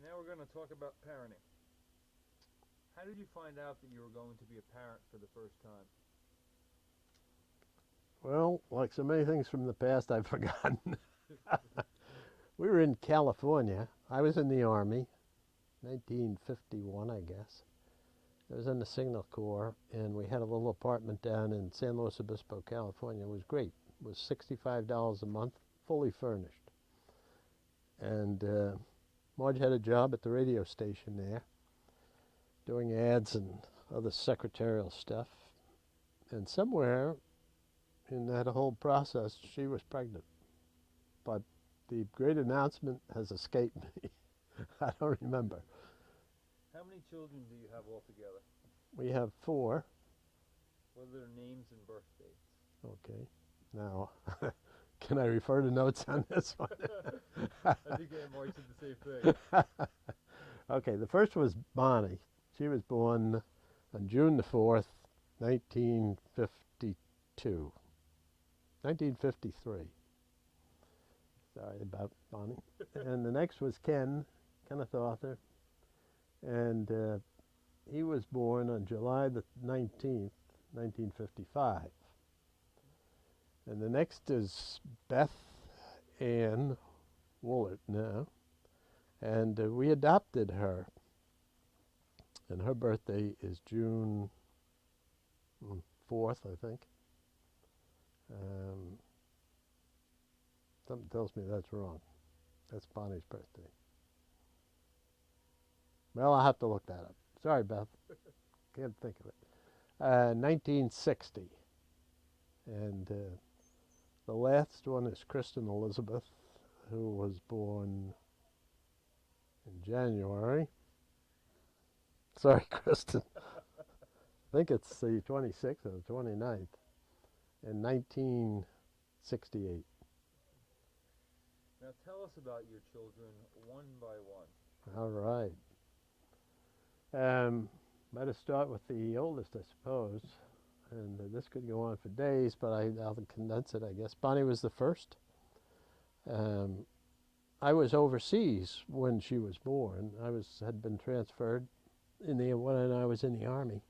Now we're going to talk about parenting. How did you find out that you were going to be a parent for the first time? Well, like so many things from the past, I've forgotten. We were in California. I was in the Army, 1951, I guess. I was in the Signal Corps, and we had a little apartment down in San Luis Obispo, California. It was great. It was $65 a month, fully furnished. And Marge had a job at the radio station there, doing ads and other secretarial stuff. And somewhere in that whole process, she was pregnant. But the great announcement has escaped me. I don't remember. How many children do you have altogether? We have four. What are their names and birth dates? Okay. Now, can I refer to notes on this one? I think Aunt Marge did the same thing. Okay, the first was Bonnie. She was born on June the 4th, 1952. 1953. Sorry about Bonnie. And the next was Kenneth Arthur. And he was born on July the 19th, 1955. And the next is Beth Ann Woolard now. And we adopted her. And her birthday is June 4th, I think. Um, Something tells me that's wrong. That's Bonnie's birthday. Well, I'll have to look that up. Sorry, Beth. Can't think of it. 1960. And the last one is Kristen Elizabeth, who was born in January. Sorry, Kristen. I think it's the 26th or the 29th in 1968. Now tell us about your children one by one. All right. Better start with the oldest, I suppose. And this could go on for days, but I'll condense it, I guess. Bonnie was the first. Um, I was overseas when she was born. Had been transferred when I was in the Army.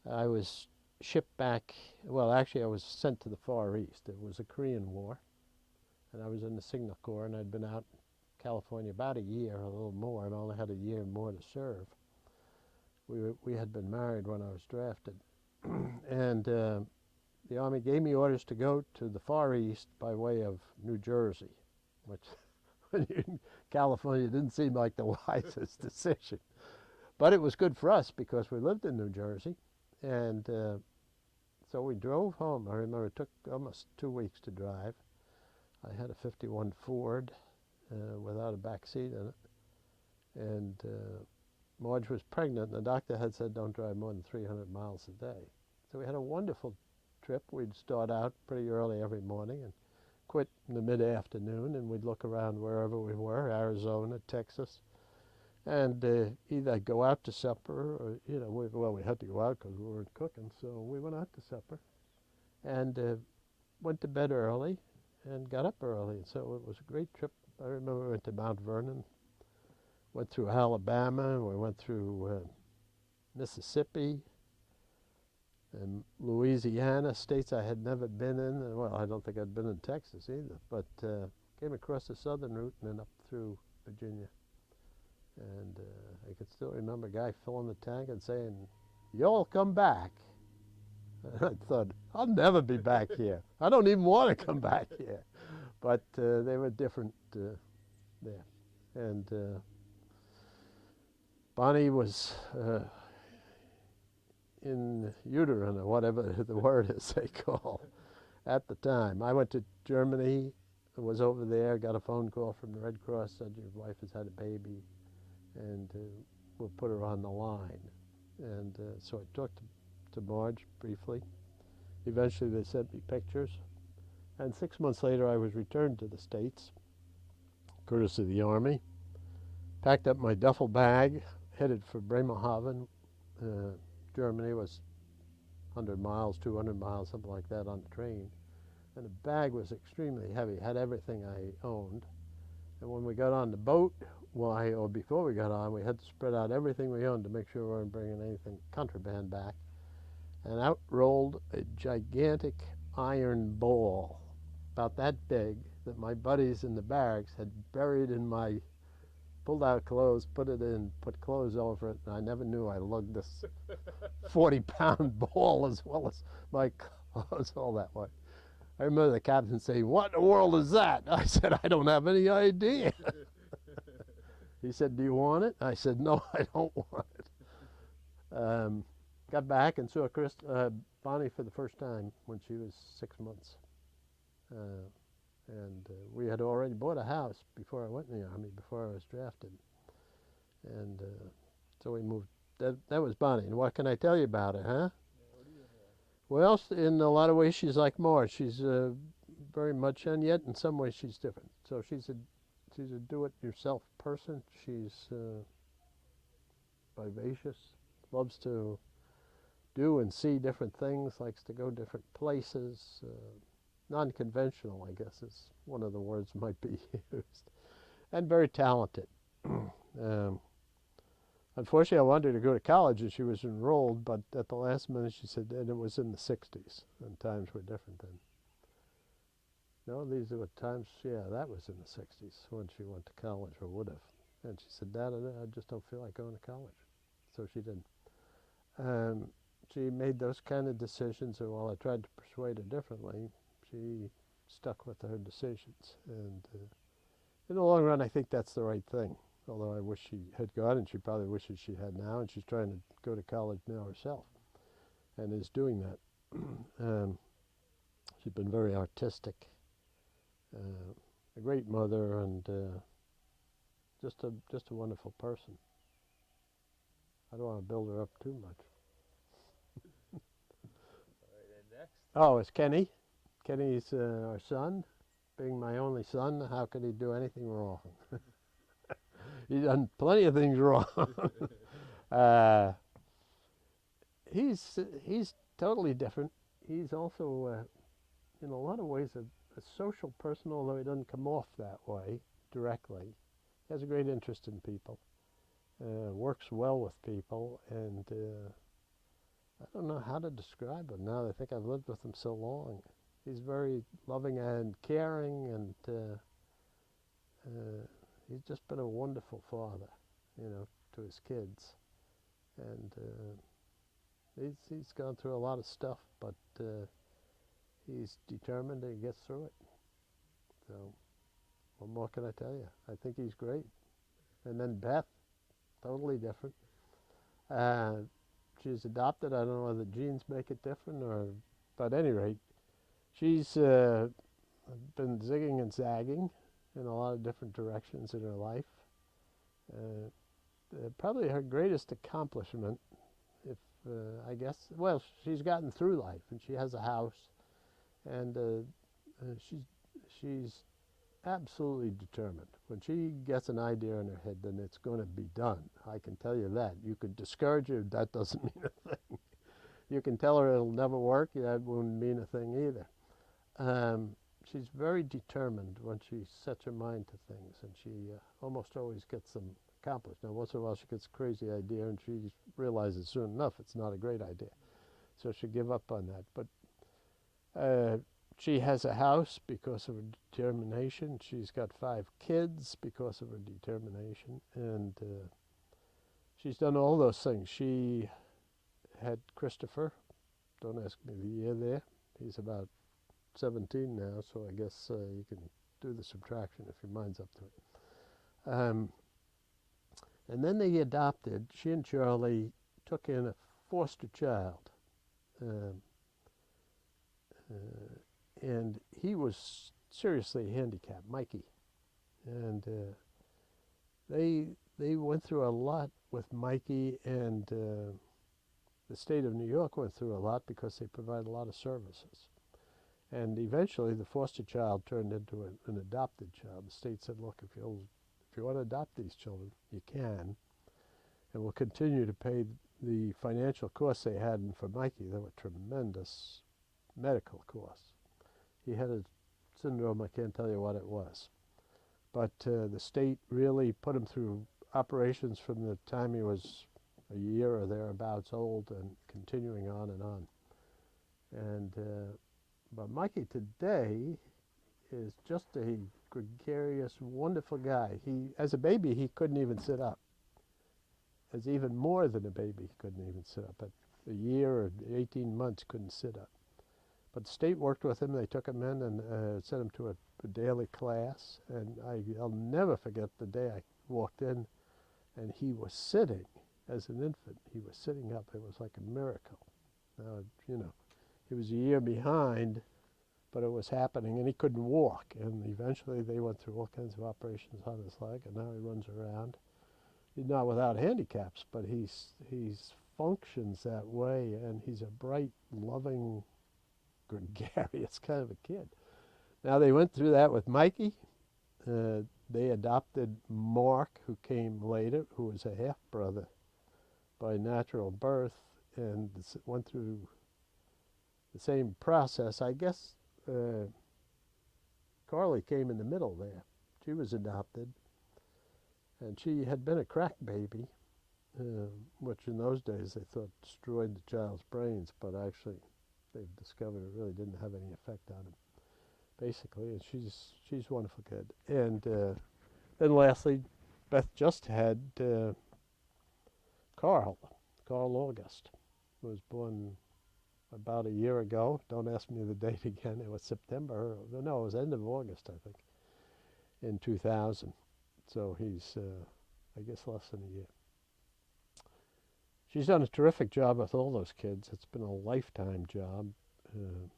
I was shipped back. Well, actually, I was sent to the Far East. It was a Korean War, and I was in the Signal Corps, and I'd been out in California about a year, a little more, and only had a year more to serve. We had been married when I was drafted, and the Army gave me orders to go to the Far East by way of New Jersey, which when you're in California didn't seem like the wisest decision. But it was good for us because we lived in New Jersey, and so we drove home. I remember it took almost 2 weeks to drive. I had a 51 Ford without a back seat in it, and Marge was pregnant, and the doctor had said don't drive more than 300 miles a day. So we had a wonderful trip. We'd start out pretty early every morning and quit in the mid-afternoon, and we'd look around wherever we were, Arizona, Texas, and either go out to supper or, we had to go out because we weren't cooking, so we went out to supper and went to bed early and got up early. So it was a great trip. I remember we went to Mount Vernon, went through Alabama, we went through Mississippi and Louisiana, states I had never been in. And, well, I don't think I'd been in Texas either, but came across the southern route and then up through Virginia. And I can still remember a guy filling the tank and saying, "You'll come back." And I thought, I'll never be back here. I don't even want to come back here. But they were different there. And Bonnie was in uterine, or whatever the word is they call, at the time. I went to Germany, was over there, got a phone call from the Red Cross, said your wife has had a baby, and we'll put her on the line. And so I talked to Marge briefly. Eventually they sent me pictures. And 6 months later I was returned to the States, courtesy of the Army. Packed up my duffel bag, headed for Bremerhaven. Germany was 100 miles, 200 miles, something like that on the train. And the bag was extremely heavy, had everything I owned. And when we got on the boat, or before we got on, we had to spread out everything we owned to make sure we weren't bringing anything contraband back. And out rolled a gigantic iron ball, about that big, that my buddies in the barracks had buried in my pulled out clothes, put it in, put clothes over it, and I never knew I lugged this 40-pound ball as well as my clothes all that way. I remember the captain saying, "What in the world is that?" I said, "I don't have any idea." He said, "Do you want it?" I said, "No, I don't want it." Got back and saw Bonnie for the first time when she was 6 months. And we had already bought a house before I went in the Army, before I was drafted. And so we moved. That was Bonnie. And what can I tell you about her, huh? Well, in a lot of ways, she's like Marge. She's very much, and yet in some ways she's different. So she's a do-it-yourself person. She's vivacious, loves to do and see different things, likes to go different places. Non-conventional, I guess, is one of the words might be used, and very talented. Unfortunately, I wanted her to go to college, and she was enrolled, but at the last minute she said, and it was in the 60s, and times were different then. No, these are times, yeah, that was in the 60s when she went to college, or would have. And she said, "Dad, I just don't feel like going to college." So she didn't. She made those kind of decisions, and while I tried to persuade her differently, she stuck with her decisions. And in the long run, I think that's the right thing. Although I wish she had gone, and she probably wishes she had now, and she's trying to go to college now herself, and is doing that. She's been very artistic, a great mother, and just a wonderful person. I don't want to build her up too much. All right, and next? Oh, it's Kenny. Kenny's our son. Being my only son, how could he do anything wrong? He's done plenty of things wrong. He's totally different. He's also, in a lot of ways, a social person, although he doesn't come off that way directly. He has a great interest in people, works well with people, and I don't know how to describe him now. I think I've lived with him so long. He's very loving and caring, and he's just been a wonderful father, to his kids. And he's gone through a lot of stuff, but he's determined and he gets through it. So what more can I tell you? I think he's great. And then Beth, totally different. She's adopted. I don't know whether genes make it different, but at any rate, she's been zigging and zagging in a lot of different directions in her life. Probably her greatest accomplishment, I guess, well, she's gotten through life, and she has a house, and she's absolutely determined. When she gets an idea in her head, then it's going to be done. I can tell you that. You could discourage her, that doesn't mean a thing. You can tell her it'll never work, that wouldn't mean a thing either. She's very determined when she sets her mind to things, and she almost always gets them accomplished. Now, once in a while she gets a crazy idea, and she realizes soon enough it's not a great idea. So she'll give up on that. But she has a house because of her determination. She's got 5 kids because of her determination. And she's done all those things. She had Christopher. Don't ask me the year there. He's about 17 now, so I guess you can do the subtraction if your mind's up to it. And then they adopted, she and Charlie took in a foster child. And he was seriously handicapped, Mikey. And they went through a lot with Mikey, and the state of New York went through a lot because they provide a lot of services. And eventually the foster child turned into an adopted child. The state said, look, if you want to adopt these children, you can, and we'll continue to pay the financial costs they had. And for Mikey, there were tremendous medical costs. He had a syndrome, I can't tell you what it was, but the state really put him through operations from the time he was a year or thereabouts old and continuing on and on. And but Mikey today is just a gregarious, wonderful guy. As a baby, he couldn't even sit up. As even more than a baby, he couldn't even sit up. At a year or 18 months, couldn't sit up. But the state worked with him. They took him in and sent him to a daily class. And I'll never forget the day I walked in, and he was sitting as an infant. He was sitting up. It was like a miracle. Now, he was a year behind, but it was happening, and he couldn't walk. And eventually they went through all kinds of operations on his leg, and now he runs around. He's not without handicaps, but he's functions that way, and he's a bright, loving, gregarious kind of a kid. Now they went through that with Mikey. They adopted Mark, who came later, who was a half-brother by natural birth, and went through the same process. I guess Carly came in the middle there. She was adopted, and she had been a crack baby, which in those days they thought destroyed the child's brains, but actually they've discovered it really didn't have any effect on him, basically. And she's a wonderful kid. And then lastly, Beth just had Carl August, who was born about a year ago. Don't ask me the date again. It was September. No, it was end of August, I think, in 2000. So he's, I guess, less than a year. She's done a terrific job with all those kids. It's been a lifetime job, and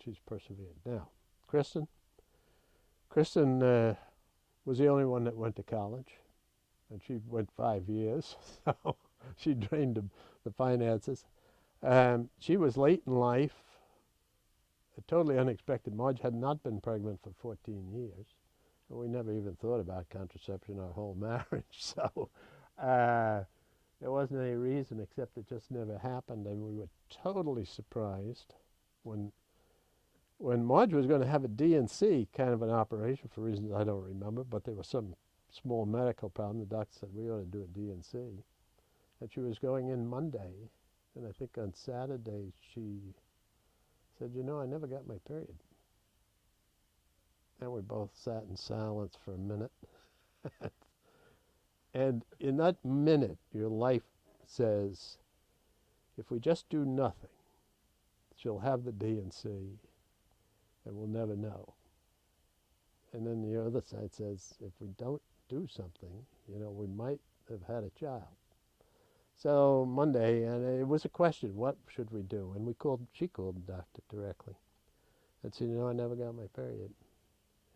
she's persevered. Now, Kristen was the only one that went to college, and she went 5 years, so she drained the finances. She was late in life, totally unexpected. Marge had not been pregnant for 14 years. And we never even thought about contraception our whole marriage. So there wasn't any reason except it just never happened. And we were totally surprised when Marge was going to have a D&C, kind of an operation for reasons I don't remember, but there was some small medical problem. The doctor said we ought to do a D&C. And she was going in Monday. And I think on Saturday she said, I never got my period. And we both sat in silence for a minute. And in that minute, your life says, if we just do nothing, she'll have the D&C, and we'll never know. And then the other side says, if we don't do something, we might have had a child. So Monday, and it was a question, what should we do? And she called the doctor directly and said, I never got my period.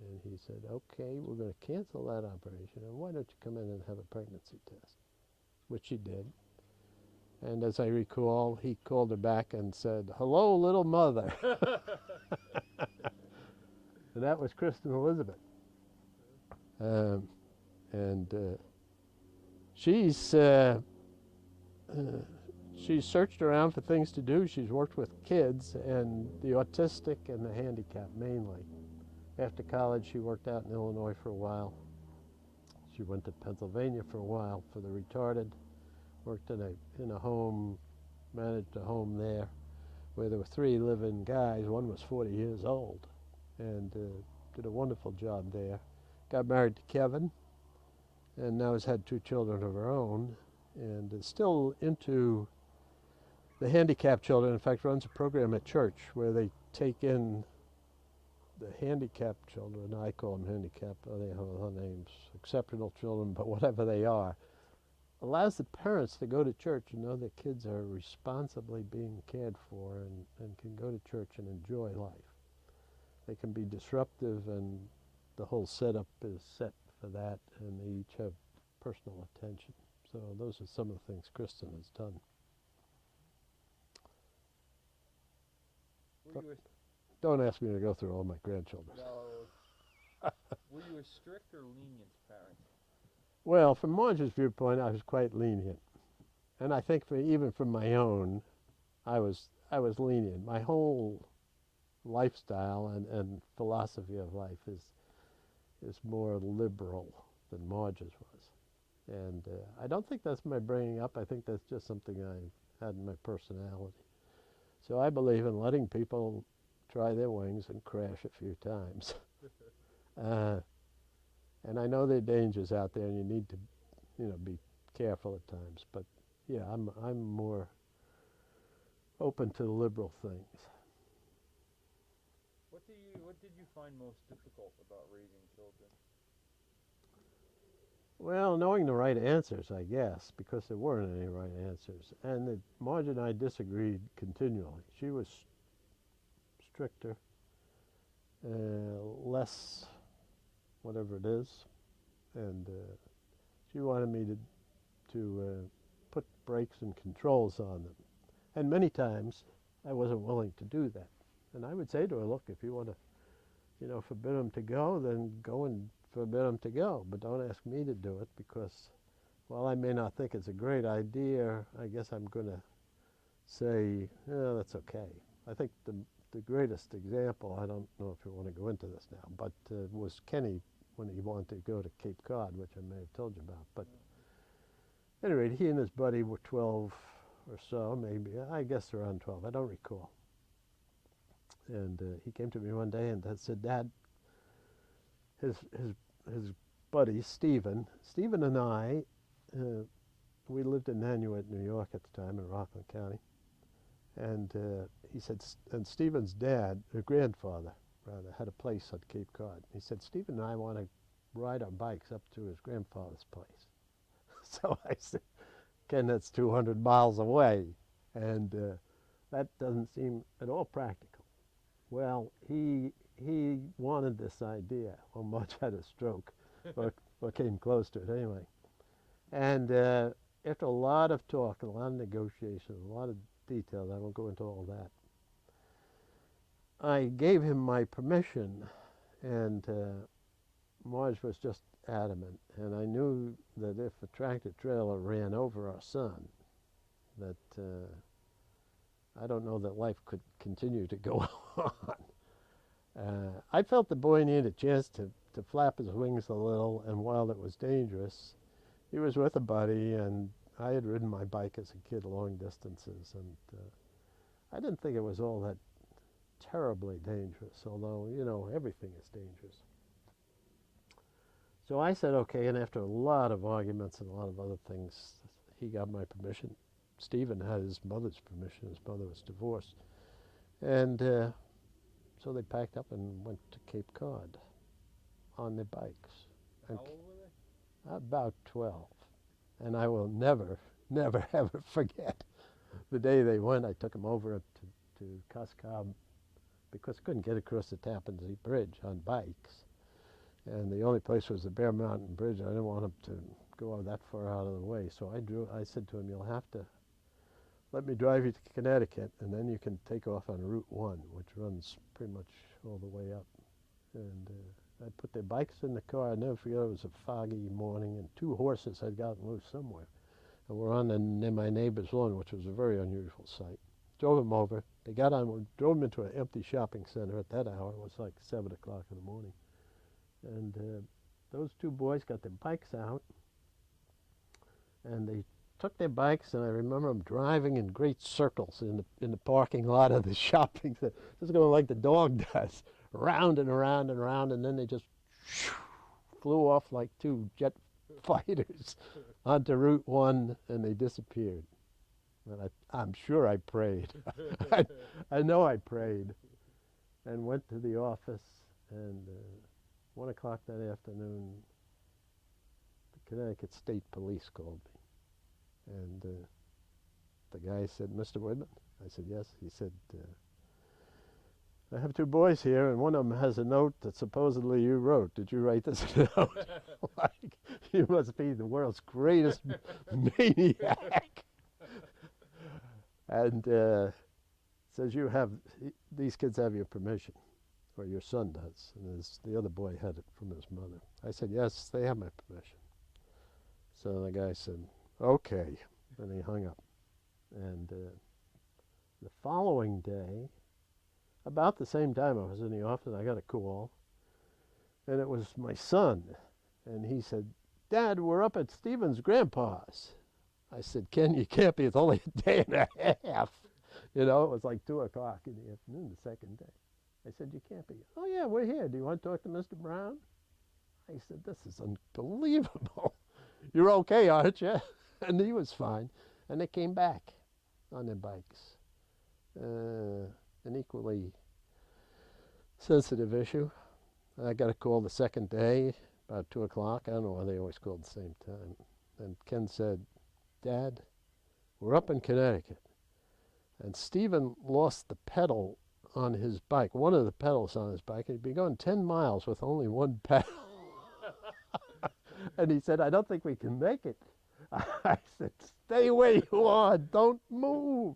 And he said, okay, we're going to cancel that operation, and why don't you come in and have a pregnancy test? Which she did. And as I recall, he called her back and said, hello, little mother. And that was Kristen Elizabeth. She's searched around for things to do. She's worked with kids and the autistic and the handicapped mainly. After college, she worked out in Illinois for a while. She went to Pennsylvania for a while for the retarded, worked in a home, managed a home there where there were 3 living guys. One was 40 years old, and did a wonderful job there. Got married to Kevin, and now has had 2 children of her own, and is still into the handicapped children. In fact, runs a program at church where they take in the handicapped children. I call them handicapped, they have other names, exceptional children, but whatever they are, allows the parents to go to church and know their kids are responsibly being cared for and can go to church and enjoy life. They can be disruptive, and the whole setup is set for that, and they each have personal attention. So those are some of the things Kristen has done. Don't ask me to go through all my grandchildren. No. Were you a strict or lenient parent? Well, from Marge's viewpoint, I was quite lenient. And I think even from my own, I was lenient. My whole lifestyle and philosophy of life is is more liberal than Marge's was. And I don't think that's my bringing up. I think that's just something I had in my personality. So I believe in letting people try their wings and crash a few times. And I know there are dangers out there, and you need to, be careful at times. But yeah, I'm more open to liberal things. What did you find most difficult about raising children? Well, knowing the right answers, I guess, because there weren't any right answers. And Marge and I disagreed continually. She was stricter, less whatever it is, and she wanted me to put brakes and controls on them. And many times I wasn't willing to do that. And I would say to her, look, if you want to, forbid them to go, then go and forbid them to go. But don't ask me to do it because, while I may not think it's a great idea, I guess I'm going to say, yeah, that's okay. I think the greatest example, I don't know if you want to go into this now, but was Kenny when he wanted to go to Cape Cod, which I may have told you about. But at any rate, he and his buddy were 12 or so, maybe. I guess around 12. I don't recall. And he came to me one day and said, Dad, his buddy, Stephen and I, we lived in Nanuet, New York at the time, in Rockland County. And he said, and Stephen's dad, or grandfather, rather, had a place on Cape Cod. He said, Stephen and I want to ride our bikes up to his grandfather's place. So I said, Ken, that's 200 miles away. And that doesn't seem at all practical. Well, he wanted this idea. Well, Marge had a stroke, or came close to it anyway. And after a lot of talk, a lot of negotiation, a lot of details, I won't go into all that, I gave him my permission, and Marge was just adamant. And I knew that if a tractor trailer ran over our son, that I don't know that life could continue to go on. I felt the boy needed a chance to flap his wings a little, and while it was dangerous, he was with a buddy, and I had ridden my bike as a kid long distances, and I didn't think it was all that terribly dangerous, although, everything is dangerous. So I said okay, and after a lot of arguments and a lot of other things, he got my permission. Stephen had his mother's permission. His mother was divorced. And so they packed up and went to Cape Cod on their bikes. How old were they? About 12. And I will never, never, ever forget the day they went. I took them over to Cascab because I couldn't get across the Tappan Zee Bridge on bikes. And the only place was the Bear Mountain Bridge. I didn't want them to go that far out of the way. So I said to him, you'll have to let me drive you to Connecticut, and then you can take off on Route 1, which runs pretty much all the way up. And I put their bikes in the car. I never forget, it was a foggy morning, and 2 horses had gotten loose somewhere. And we're on near my neighbor's lawn, which was a very unusual sight. Drove them over. They got on, drove them into an empty shopping center at that hour. It was like 7 o'clock in the morning. And those 2 boys got their bikes out, and they took their bikes, and I remember them driving in great circles in the parking lot of the shopping center, just going like the dog does, round and around and around, and then they just flew off like 2 jet fighters onto Route 1, and they disappeared. And I'm sure I prayed. I know I prayed, and went to the office, and 1 o'clock that afternoon, the Connecticut State Police called me. And the guy said, Mr. Whitman? I said, yes. He said, I have 2 boys here, and one of them has a note that supposedly you wrote. Did you write this note? Like, you must be the world's greatest maniac. And says, these kids have your permission, or your son does. And the other boy had it from his mother. I said, yes, they have my permission. So the guy said, okay, and he hung up. And the following day, about the same time I was in the office, I got a call, and it was my son. And he said, "Dad, we're up at Stephen's grandpa's." I said, "Ken, you can't be. It's only a day and a half." You know, it was like 2 o'clock in the afternoon, the second day. I said, "You can't be." "Oh, yeah, we're here. Do you want to talk to Mr. Brown?" I said, "This is unbelievable. You're okay, aren't you?" And he was fine. And they came back on their bikes. An equally sensitive issue. I got a call the second day, about 2 o'clock. I don't know why they always called at the same time. And Ken said, "Dad, we're up in Connecticut, and Stephen lost the pedal on his bike, one of the pedals on his bike. He'd been going 10 miles with only one pedal." And he said, "I don't think we can make it." I said, "Stay where you are. Don't move."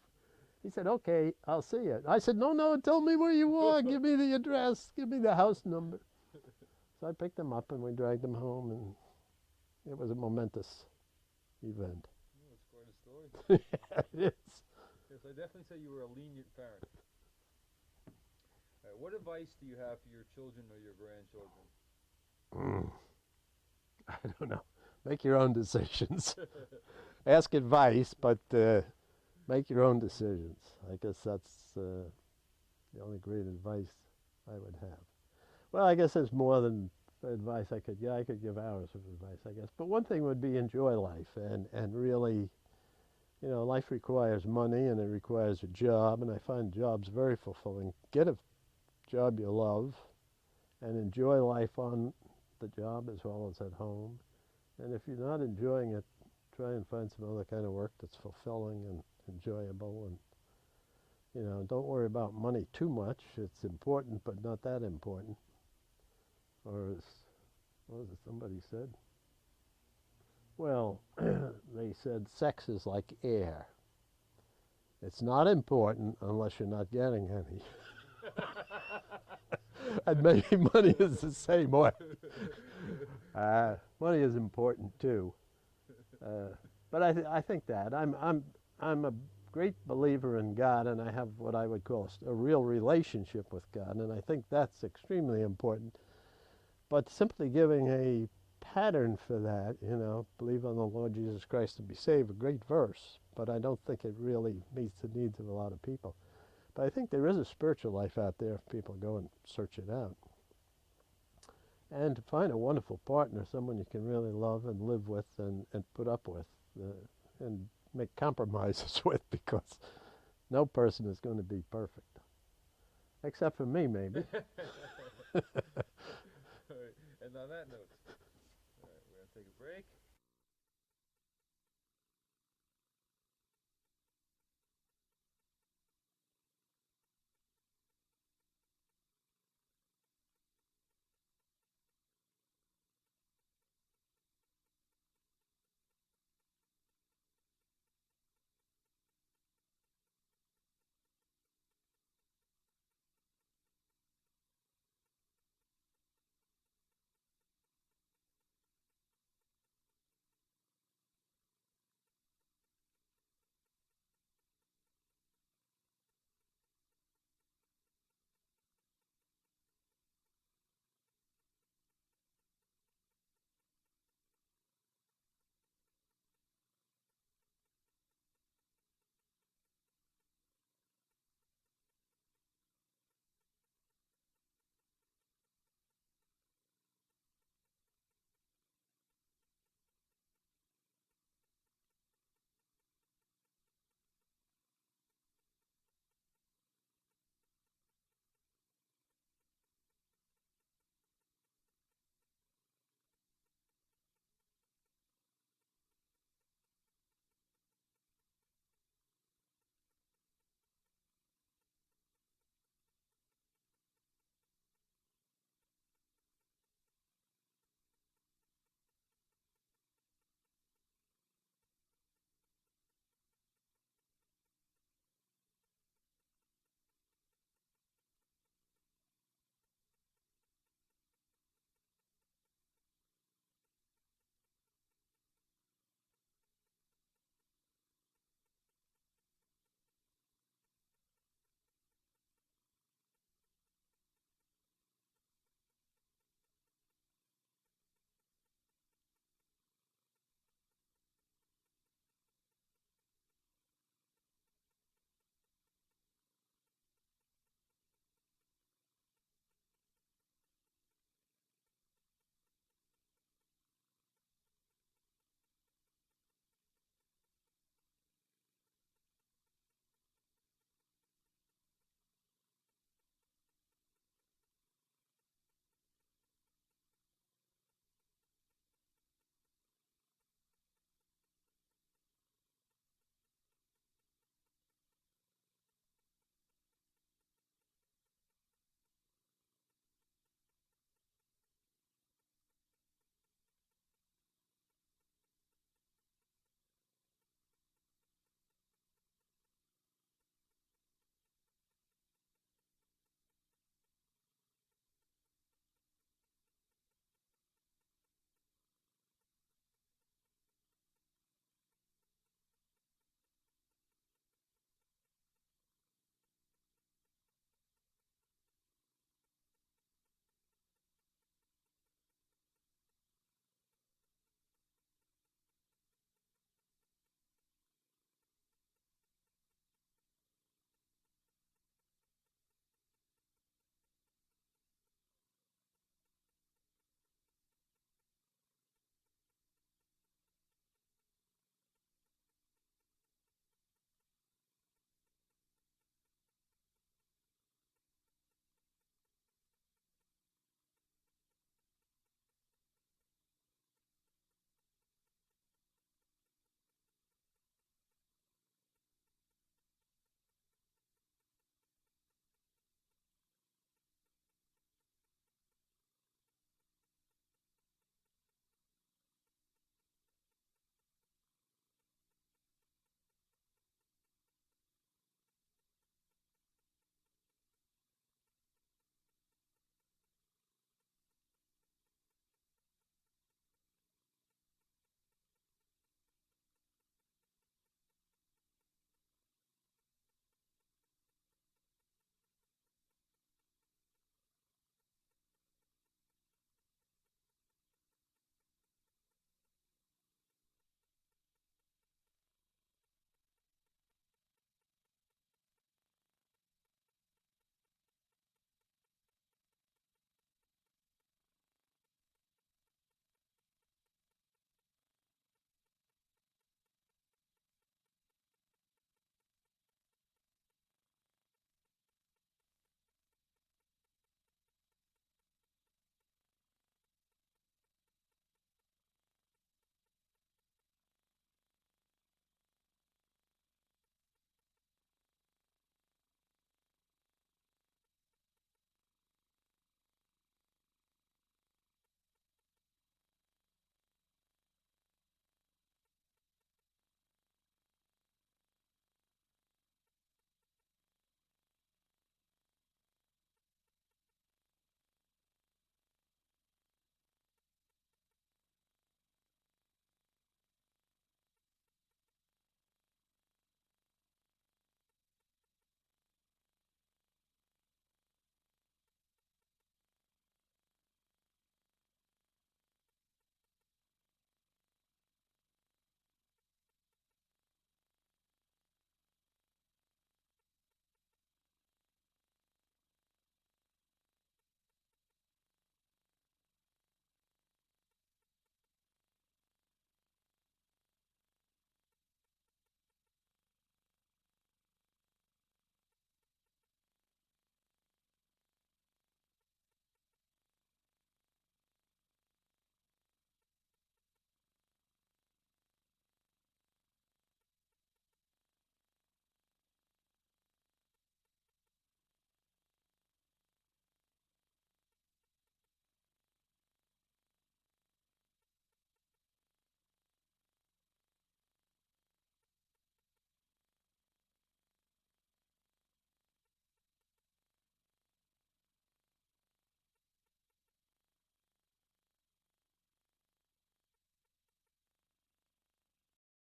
He said, "Okay, I'll see you." I said, No, tell me where you are. Give me the address. Give me the house number." So I picked him up and we dragged him home, and it was a momentous event. Oh, that's quite a story. Yeah, it is. Yes, I definitely say you were a lenient parent. What advice do you have for your children or your grandchildren? I don't know. Make your own decisions. Ask advice, but make your own decisions. I guess that's the only great advice I would have. Well, I guess there's more than advice I could give. I could give hours of advice, I guess. But one thing would be enjoy life and really, you know, life requires money and it requires a job, and I find jobs very fulfilling. Get a job you love and enjoy life on the job as well as at home. And if you're not enjoying it, try and find some other kind of work that's fulfilling and enjoyable. And, you know, don't worry about money too much. It's important, but not that important. Or as, what was it somebody said? Well, they said sex is like air. It's not important unless you're not getting any. And maybe money is the same way. Money is important too. But I think that I'm a great believer in God, and I have what I would call a real relationship with God, and I think that's extremely important. But simply giving a pattern for that, you know, believe on the Lord Jesus Christ and be saved, a great verse, but I don't think it really meets the needs of a lot of people. But I think there is a spiritual life out there if people go and search it out. And to find a wonderful partner, someone you can really love and live with and put up with and make compromises with, because no person is going to be perfect. Except for me, maybe. All right. And on that note, all right, we're going to take a break.